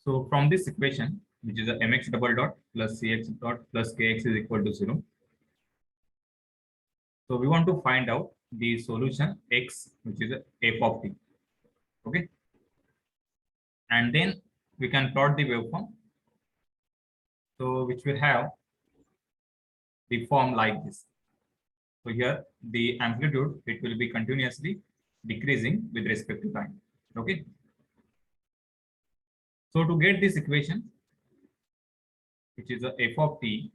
So from this equation, which is a mx double dot plus cx dot plus kx is equal to 0. So we want to find out the solution x, which is a f of t. Okay. And then we can plot the waveform. So which will have the form like this. So here the amplitude, it will be continuously decreasing with respect to time. Okay. So to get this equation, which is a f of t,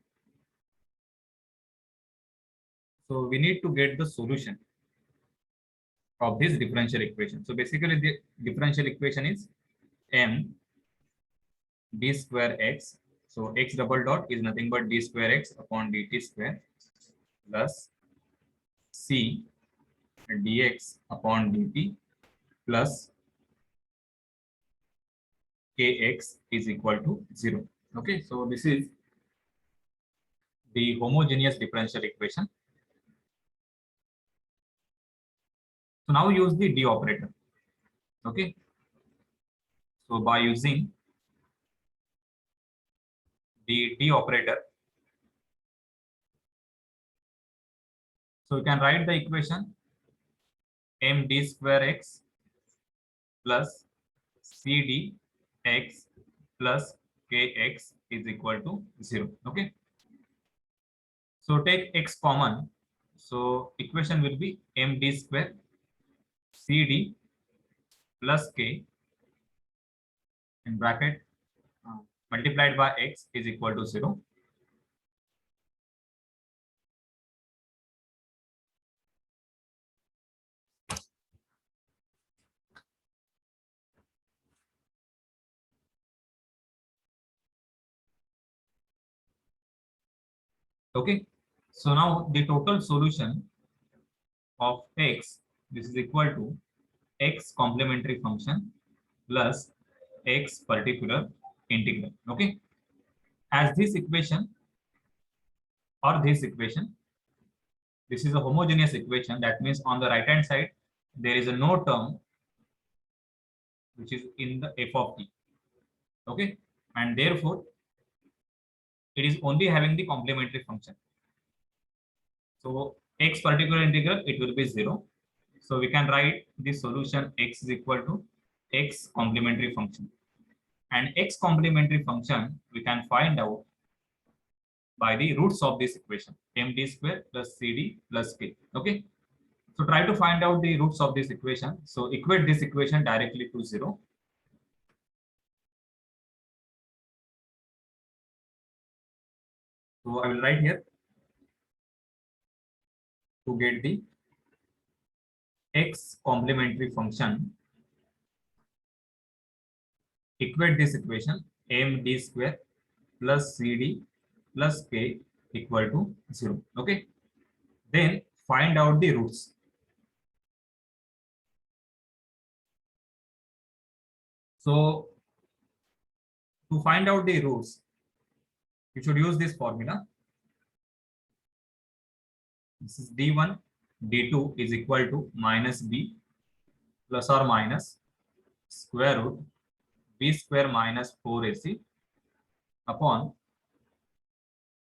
so we need to get the solution of this differential equation. So basically the differential equation is m d square x. So x double dot is nothing but d square x upon dt square plus c dx upon dt plus kx is equal to 0. Okay, so this is the homogeneous differential equation. So now use the d operator. Okay, so by using the d operator, so you can write the equation m d square x plus c d x plus kx is equal to 0. Okay, so take x common, so equation will be m d square c d plus k in bracket multiplied by x is equal to 0. Okay, so now the total solution of x, this is equal to x complementary function plus x particular integral. Okay, as this equation or this equation, this is a homogeneous equation. That means on the right hand side there is a no term which is in the f of t. Okay, and therefore it is only having the complementary function. So x particular integral, it will be 0. So we can write the solution x is equal to x complementary function. And x complementary function we can find out by the roots of this equation, md square plus cd plus k. Okay. So try to find out the roots of this equation. So equate this equation directly to 0. So I will write here to get the x complementary function, equate this equation md square plus cd plus k equal to 0. Okay, then find out the roots. So to find out the roots, you should use this formula. This is d1 d2 is equal to minus b plus or minus square root b square minus 4ac upon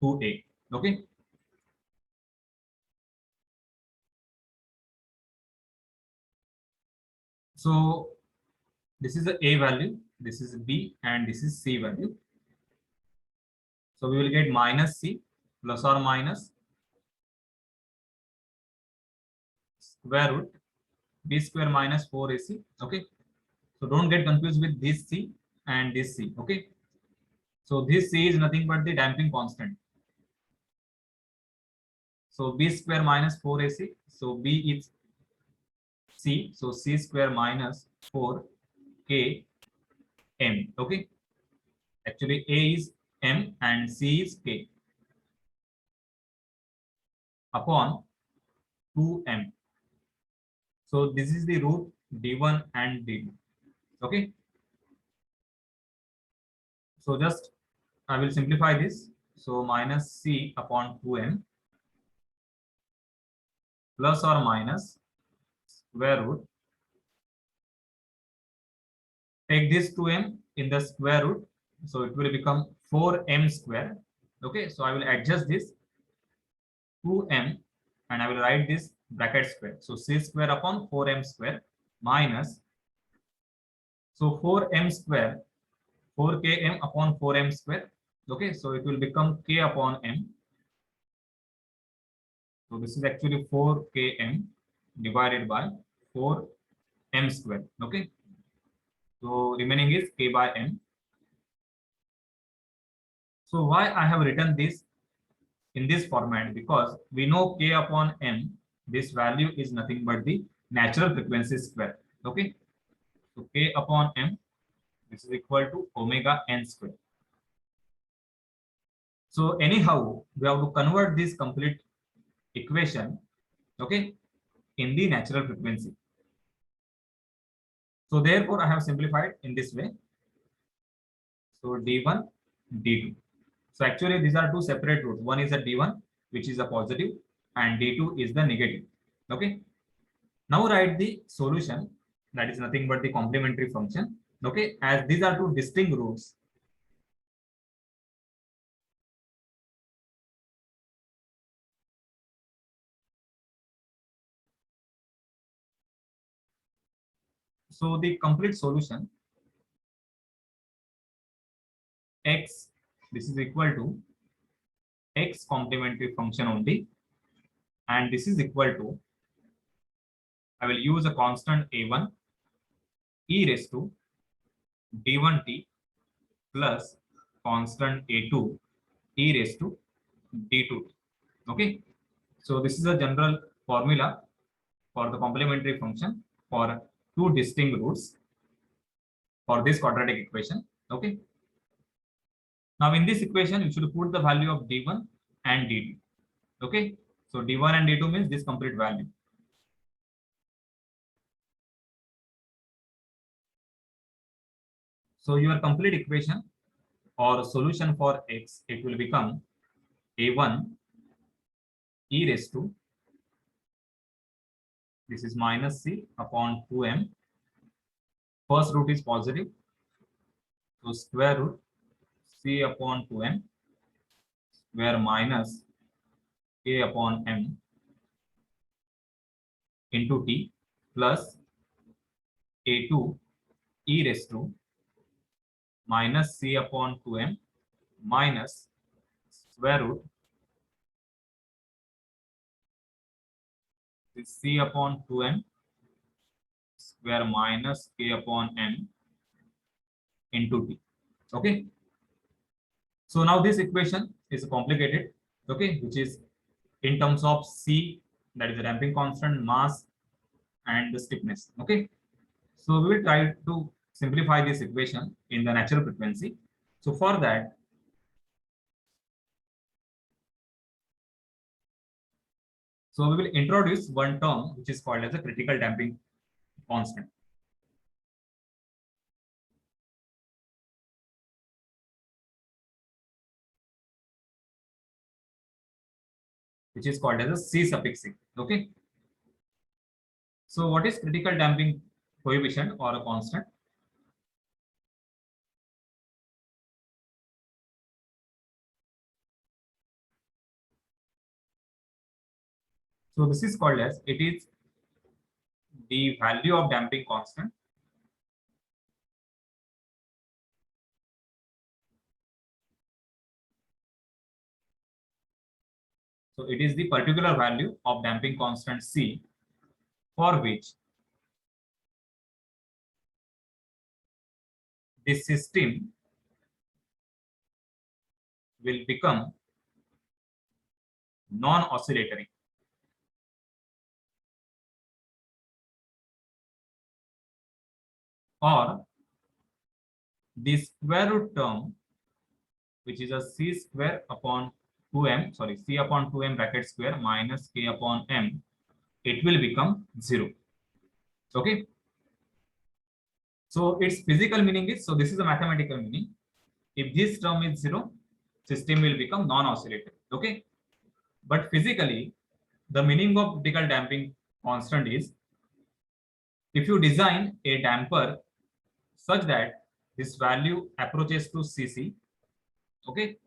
2a. Okay, so this is the a value, this is b, and this is c value. So we will get minus c plus or minus square root b square minus 4ac. Okay, so don't get confused with this c and this c. Okay, so this c is nothing but the damping constant. So b square minus 4ac, so b is c, so c square minus 4 k m. Okay, actually a is m and c is k upon 2m. So this is the root d1 and d2. Okay, so just I will simplify this. So minus c upon 2m plus or minus square root. Take this 2m in the square root, so it will become 4m square. Okay, so I will adjust this 2m and I will write this bracket square. So c square upon 4m square minus, so 4m square, 4km upon 4m square. Okay, so it will become k upon m. So this is actually 4km divided by 4m square. Okay, so remaining is k by m. So why I have written this in this format? Because we know k upon m, this value is nothing but the natural frequency square. Okay, so k upon m, this is equal to omega n square. So anyhow, we have to convert this complete equation, okay, in the natural frequency. So therefore, I have simplified in this way. So d1, d2. So actually, these are two separate roots. One is a d1, which is a positive, and d2 is the negative. Okay. Now write the solution. That is nothing but the complementary function. Okay, as these are two distinct roots. So the complete solution x, this is equal to x complementary function only, and this is equal to, I will use a constant a1 e raised to d1t plus constant a2 e raised to d2t. Okay, so this is a general formula for the complementary function for two distinct roots for this quadratic equation. Okay, now in this equation you should put the value of d1 and d2. Okay, so d1 and d2 means this complete value. So your complete equation or solution for x, it will become a1 e raised to, this is minus c upon 2m. First root is positive, so square root c upon 2m where minus k upon m into t plus a2 e raised to minus c upon 2m minus square root is c upon 2m square minus k upon m into t. Okay, so now this equation is complicated, okay, which is in terms of c, that is the damping constant, mass, and the stiffness. Okay, so we will try to simplify this equation in the natural frequency. So for that, so we will introduce one term which is called as a critical damping constant. Which is called as a C suffix C. Okay. So what is critical damping coefficient or a constant? So this is called as, it is the value of damping constant so it is the particular value of damping constant C for which the system will become non-oscillatory. Or the square root term, which is a c square upon 2m, sorry, c upon 2m bracket square minus k upon m, it will become 0. Okay. So its physical meaning is, so this is a mathematical meaning. If this term is 0, system will become non-oscillator. Okay. But physically, the meaning of critical damping constant is, if you design a damper such that this value approaches to Cc, okay,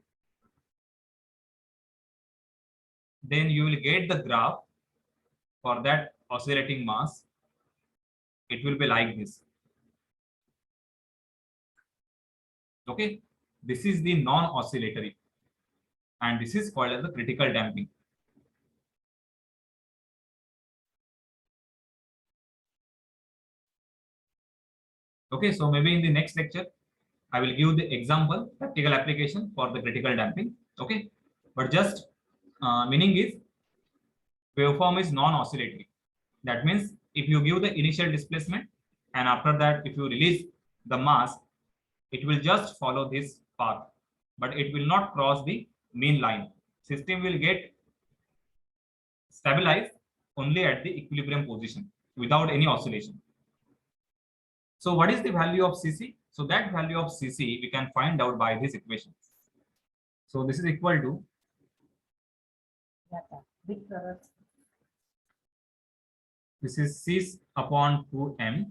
then you will get the graph for that oscillating mass. It will be like this. Okay, this is the non-oscillatory, and this is called as the critical damping. Okay, so maybe in the next lecture, I will give the example, practical application for the critical damping. Okay, but just meaning is waveform is non-oscillatory. That means if you give the initial displacement and after that if you release the mass, it will just follow this path, but it will not cross the mean line. System will get stabilized only at the equilibrium position without any oscillation. So what is the value of Cc? So that value of Cc we can find out by this equation. So this is equal to this is C upon 2m.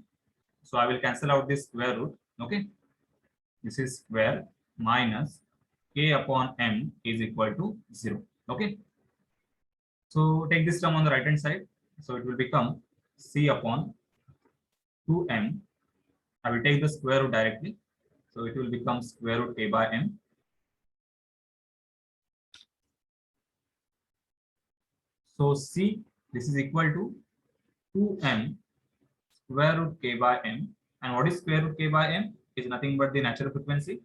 So I will cancel out this square root. Okay, this is square minus k upon m is equal to 0. Okay, so take this term on the right hand side. So it will become C upon 2m. I will take the square root directly. So it will become square root k by m. So C, this is equal to 2m square root k by m. And what is square root k by m? Is nothing but the natural frequency.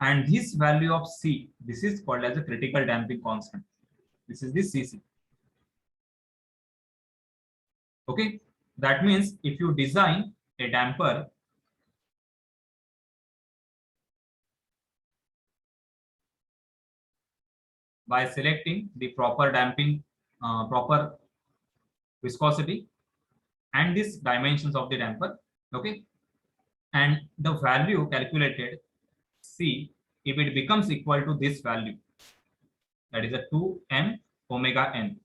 And this value of C, this is called as a critical damping constant. This is the Cc. Okay, that means if you design a damper by selecting the proper damping, proper viscosity and these dimensions of the damper, okay, and the value calculated C, if it becomes equal to this value, that is a 2m omega n,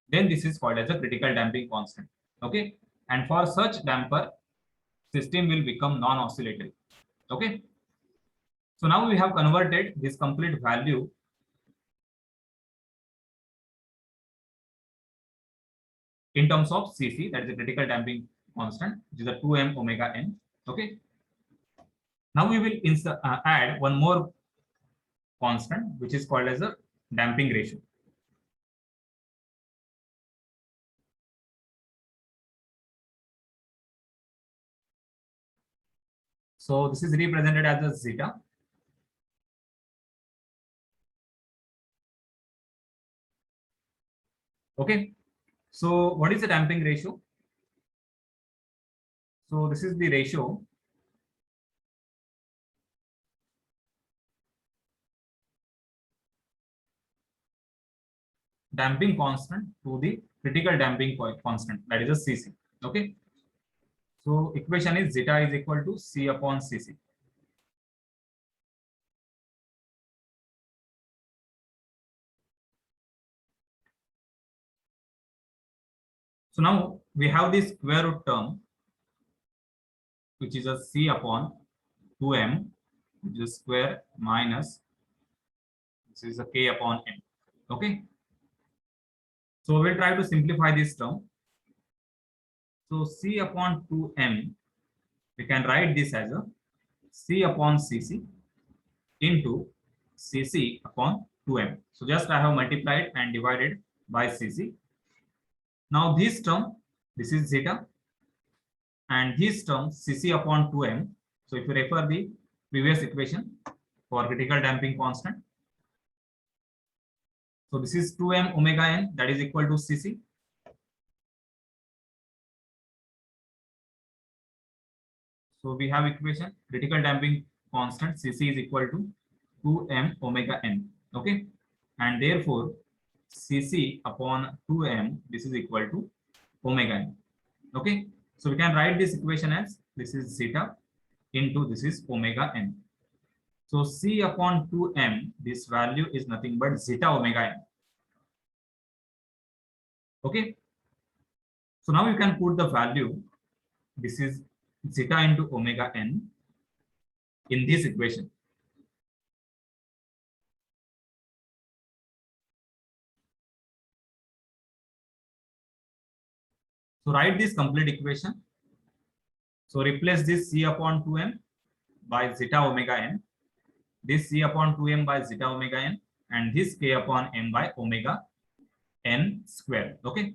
then this is called as a critical damping constant. Okay, and for such damper, system will become non-oscillatory. Okay, so now we have converted this complete value in terms of Cc, that is a critical damping constant, which is a 2m omega n. Okay, now we will add one more constant, which is called as a damping ratio. So this is represented as a zeta. Okay, so what is the damping ratio? So this is the ratio damping constant to the critical damping constant, that is a Cc. Okay, so equation is zeta is equal to C upon Cc. So now we have this square root term, which is a C upon 2m, which is square minus this is a k upon m. Okay, so we'll try to simplify this term. So C upon 2m, we can write this as a C upon Cc into Cc upon 2m. So just I have multiplied and divided by Cc. Now this term, this is zeta, and this term Cc upon 2m. So if you refer the previous equation for critical damping constant, so this is 2m omega n, that is equal to Cc. So we have equation critical damping constant Cc is equal to 2m omega n. Okay, and therefore Cc upon 2m, this is equal to omega n. Okay, so we can write this equation as this is zeta into this is omega n. So C upon 2m, this value is nothing but zeta omega n. Okay, so now you can put the value. This is zeta into omega n in this equation. So write this complete equation. So replace this c upon 2m by zeta omega n, this c upon 2m by zeta omega n, and this k upon m by omega n square. Okay.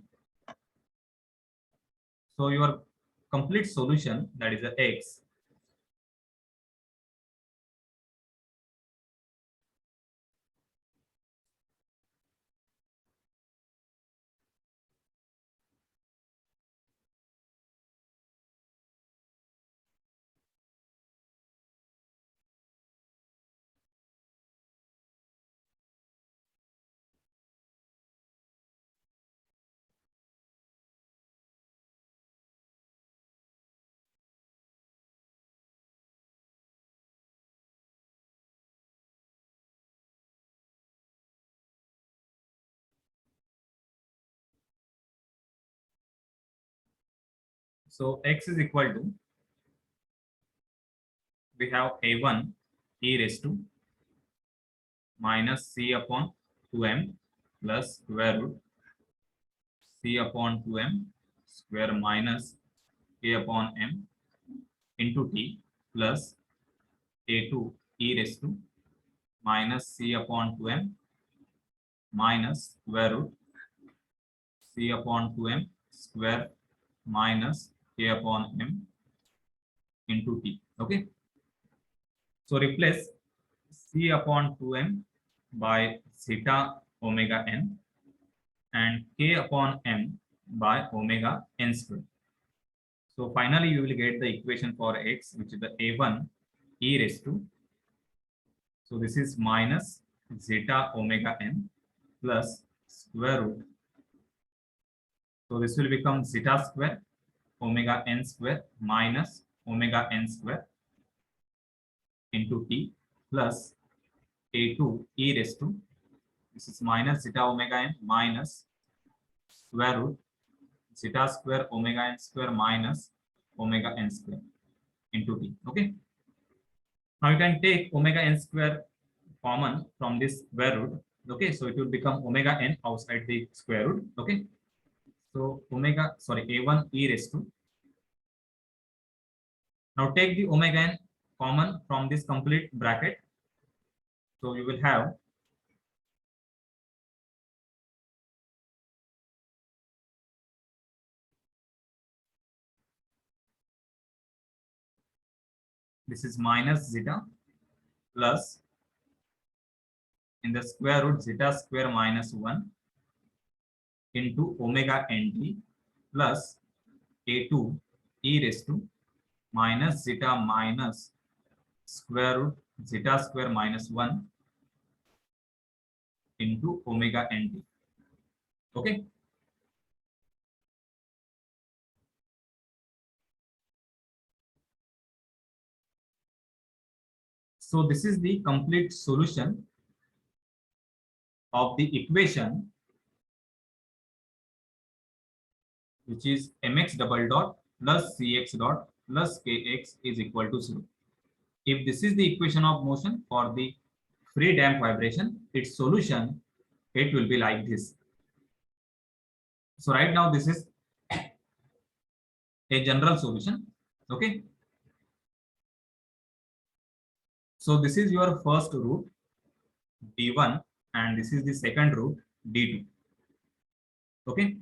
So your complete solution, that is the x, so x is equal to, we have a1 e raised to minus c upon 2m plus square root c upon 2m square minus k upon m into t plus a2 e raised to minus c upon 2m minus square root c upon 2m square minus k upon m into t. Okay. So replace c upon 2m by zeta omega n and k upon m by omega n square. So finally you will get the equation for x, which is the a1 e raised to, so this is minus zeta omega n plus square root, so this will become zeta square omega n square minus omega n square into t plus a2 e raised to, this is minus zeta omega n minus square root zeta square omega n square minus omega n square into t. Okay. Now you can take omega n square common from this square root. Okay, so it will become omega n outside the square root. Okay, so a1 e raised to, now take the omega n common from this complete bracket, so you will have this is minus zeta plus in the square root zeta square minus 1 into omega nt plus a2 e raised to minus zeta minus square root zeta square minus 1 into omega nt. Okay. So this is the complete solution of the equation, which is mx double dot plus cx dot plus kx is equal to 0. If this is the equation of motion for the free damp vibration, its solution, it will be like this. So right now this is a general solution. Okay. So this is your first root d1 and this is the second root d2. Okay.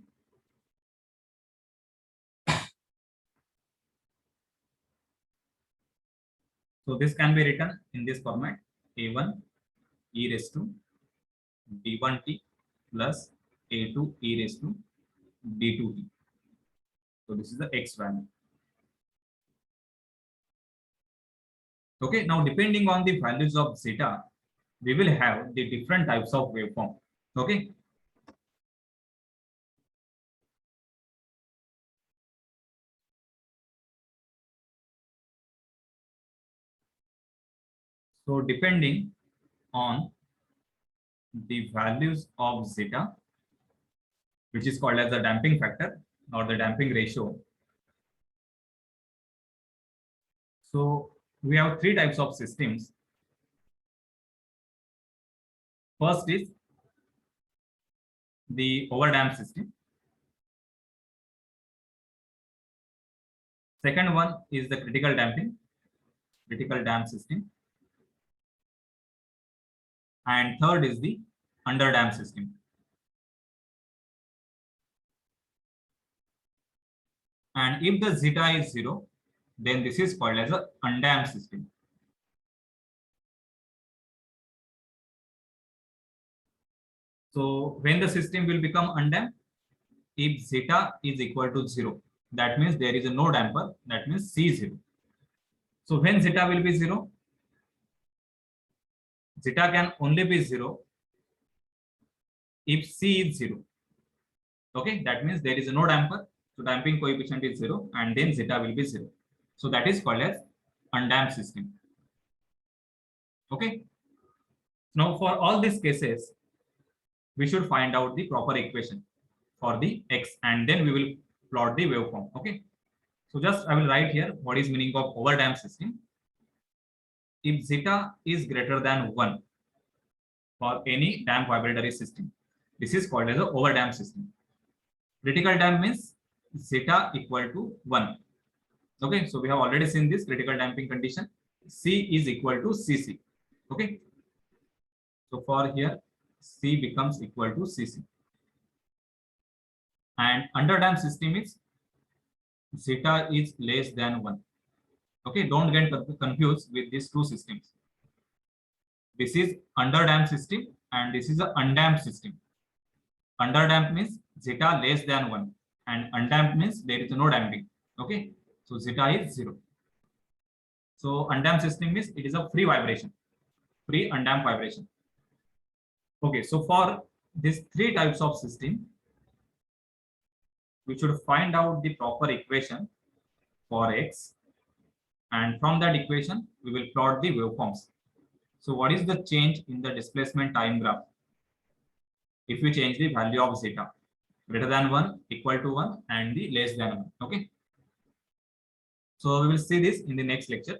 So this can be written in this format, a1 e raised to d1t plus a2 e raised to d2t. So this is the x value. Okay, now depending on the values of zeta, we will have the different types of waveform. Okay. So depending on the values of zeta, which is called as the damping factor or the damping ratio, So we have three types of systems. First is the overdamped system. Second one is the critical damped system. And third is the underdamped system. And if the zeta is 0, then this is called as a undamped system. So when the system will become undamped, if zeta is equal to 0, that means there is a no damper, that means C0. So when zeta will be 0, zeta can only be 0 if C is 0. Okay, that means there is no damper, so damping coefficient is 0 and then zeta will be 0. So that is called as undamped system. Okay, now for all these cases, we should find out the proper equation for the x and then we will plot the waveform. Okay, so just I will write here what is meaning of overdamped system. If zeta is greater than 1 for any damped vibratory system, this is called as an overdamped system. Critical damp means zeta equal to 1. Okay, so we have already seen this critical damping condition. C is equal to Cc. Okay, so for here C becomes equal to Cc. And underdamped system is zeta is less than 1. Okay, don't get confused with these two systems. This is underdamped system and this is an undamped system. Underdamped means zeta less than 1 and undamped means there is no damping. Okay, so zeta is 0. So undamped system means it is a free vibration, free undamped vibration. Okay, so for these three types of system, we should find out the proper equation for x, and from that equation we will plot the waveforms. So what is the change in the displacement time graph if we change the value of zeta greater than 1, equal to 1 and the less than 1? Okay, so we will see this in the next lecture.